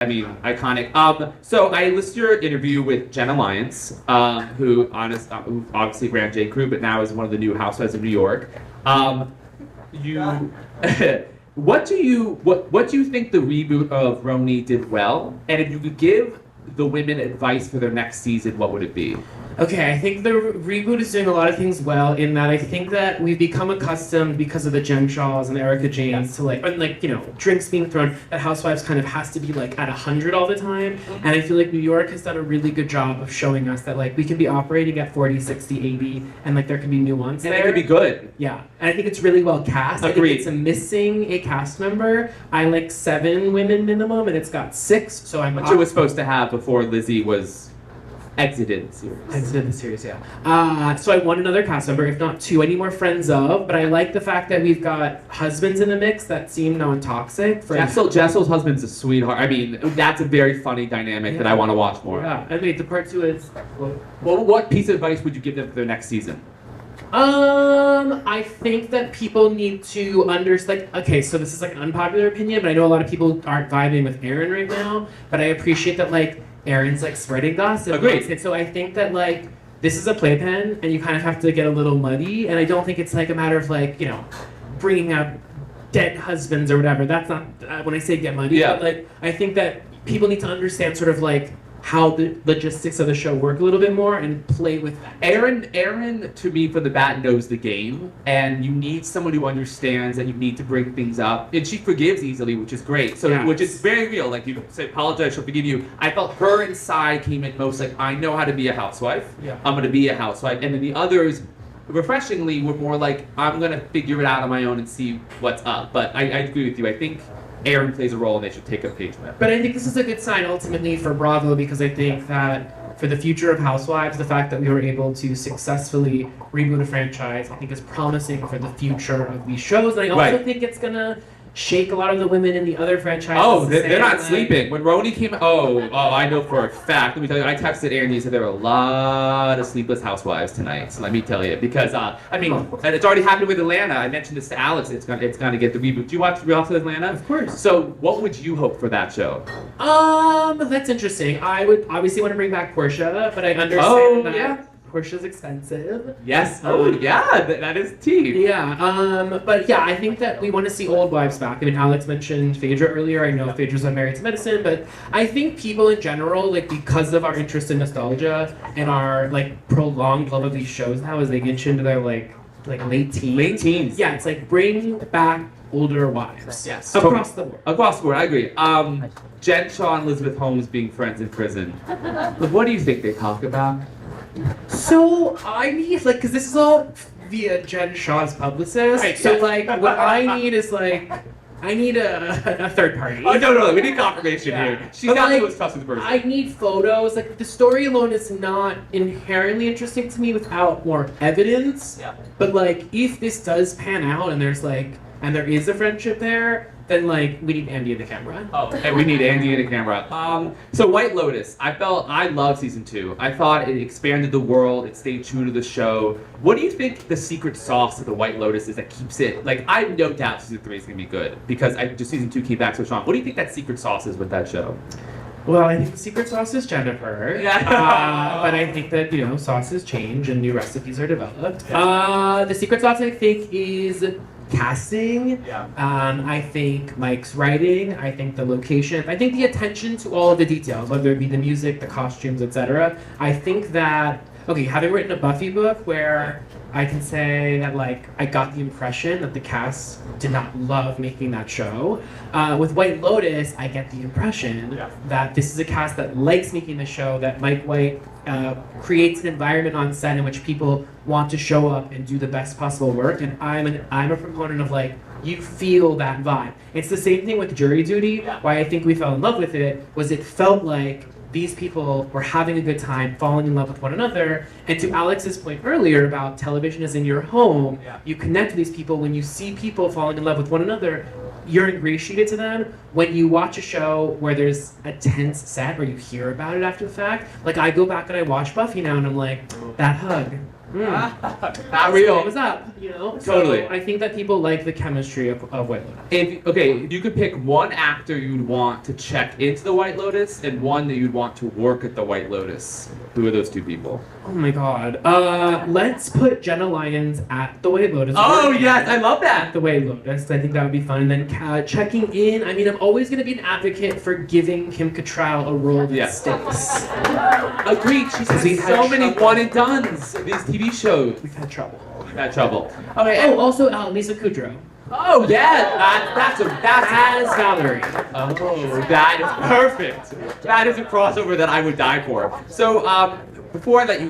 I mean, iconic. So I listened to your interview with Jenna Lyons, who obviously ran J. Crew, but now is one of the new housewives of New York. You, what do you think the reboot of RHONY did well? And if you could give the women advice for their next season, what would it be? Okay, I think the reboot is doing a lot of things well in that I think that we've become accustomed because of the Jen Shaws and the Erica Janes to drinks being thrown, that Housewives kind of has to be like at 100 all the time. And I feel like New York has done a really good job of showing us that like we can be operating at 40, 60, 80 and like there can be nuance And there. it could be good. Yeah, and I think it's really well cast. Agreed. I think it's missing a cast member. I like 7 women minimum and it's got 6, so I'm... Which it was supposed to have before Lizzie was... exited the series. Exited the series, yeah. So I want another cast member, if not 2. I need more friends of, but I like the fact that we've got husbands in the mix that seem non-toxic. Jessel's husband's a sweetheart. I mean, that's a very funny dynamic that I want to watch more. Yeah, I mean, the part 2 is... Well, what piece of advice would you give them for their next season? I think that people need to understand, okay, so this is like an unpopular opinion, but I know a lot of people aren't vibing with Aaron right now, but I appreciate that, like, Aaron's like spreading gossip. Agreed. And so I think that like this is a playpen and you kind of have to get a little muddy, and I don't think it's like a matter of like, bringing up dead husbands or whatever. That's not when I say get muddy. Yeah. But like I think that people need to understand sort of like how the logistics of the show work a little bit more and play with that. Aaron, to me, for the bat, knows the game, and you need someone who understands that you need to bring things up. And she forgives easily, which is great. So, yes. Which is very real. Like, you say, apologize, she'll forgive you. I felt her inside came in most like, I know how to be a housewife. Yeah. I'm going to be a housewife. And then the others, refreshingly, were more like, I'm going to figure it out on my own and see what's up. But I agree with you. I think Aaron plays a role and they should take a page from it. But I think this is a good sign ultimately for Bravo, because I think that for the future of Housewives, the fact that we were able to successfully reboot a franchise, I think is promising for the future of these shows. And I also think it's gonna shake a lot of the women in the other franchises. Oh, they're not sleeping. When RHONY came out, I know for a fact. Let me tell you, I texted Aaron, he said there were a lot of sleepless housewives tonight. So let me tell you, because, and it's already happened with Atlanta. I mentioned this to Alex, it's gonna get the reboot. Do you watch Real Housewives of Atlanta? Of course. So what would you hope for that show? That's interesting. I would obviously want to bring back Portia, but I understand that Portia's expensive. Yes. That is tea. Yeah. But yeah, I think that we want to see old wives back. I mean, Alex mentioned Phaedra earlier. I know Phaedra's not married to medicine, but I think people in general, like because of our interest in nostalgia and our like prolonged love of these shows now, as they get into their like late teens. Late teens. Yeah, it's like bring back older wives. Yes. Across the board. Across the board, I agree. Jen Shaw and Elizabeth Holmes being friends in prison. What do you think they talk about? So I need because this is all via Jen Shaw's publicist. Right, so yeah. like what I need is I need a third party. Oh no, we need confirmation here. She's But, not the like, most trusted person. I need photos. Like the story alone is not inherently interesting to me without more evidence. Yeah. But like if this does pan out and there is a friendship there, then like we need Andy in the camera. Oh, and we need Andy in the camera. So White Lotus, I love season 2. I thought it expanded the world, it stayed true to the show. What do you think the secret sauce of the White Lotus is that keeps it, like I have no doubt season 3 is gonna be good, because just season 2 came back so strong. What do you think that secret sauce is with that show? Well, I think the secret sauce is Jennifer. Yeah. But I think that, sauces change and new recipes are developed. The secret sauce, I think, is casting. Yeah. I think Mike's writing. I think the location. I think the attention to all of the details, whether it be the music, the costumes, etc. I think that, having written a Buffy book where I can say that I got the impression that the cast did not love making that show. With White Lotus, I get the impression that this is a cast that likes making the show, that Mike White creates an environment on set in which people want to show up and do the best possible work, and I'm a proponent of you feel that vibe. It's the same thing with Jury Duty. Why I think we fell in love with it was it felt like these people were having a good time, falling in love with one another. And to Alex's point earlier about television is in your home, you connect with these people. When you see people falling in love with one another, you're ingratiated to them. When you watch a show where there's a tense set or you hear about it after the fact, I go back and I watch Buffy now and I'm like, that hug, Not real. What's up? You know. Totally. So I think that people like the chemistry of White Lotus. If you could pick one actor you'd want to check into the White Lotus and one that you'd want to work at the White Lotus, who are those two people? Oh my God. Let's put Jenna Lyons at the White Lotus. Oh yes, I love At that. the White Lotus. I think that would be fun. And then checking in. I mean, I'm always going to be an advocate for giving Kim Cattrall a role that Yes. sticks. Agreed. She's had We've had so many trouble. one and dones. These TV shows. We've had trouble. Had trouble. Okay. Oh, also Lisa Kudrow Oh yeah, that's as Valerie. Oh, that is perfect. That is a crossover that I would die for. So before I let you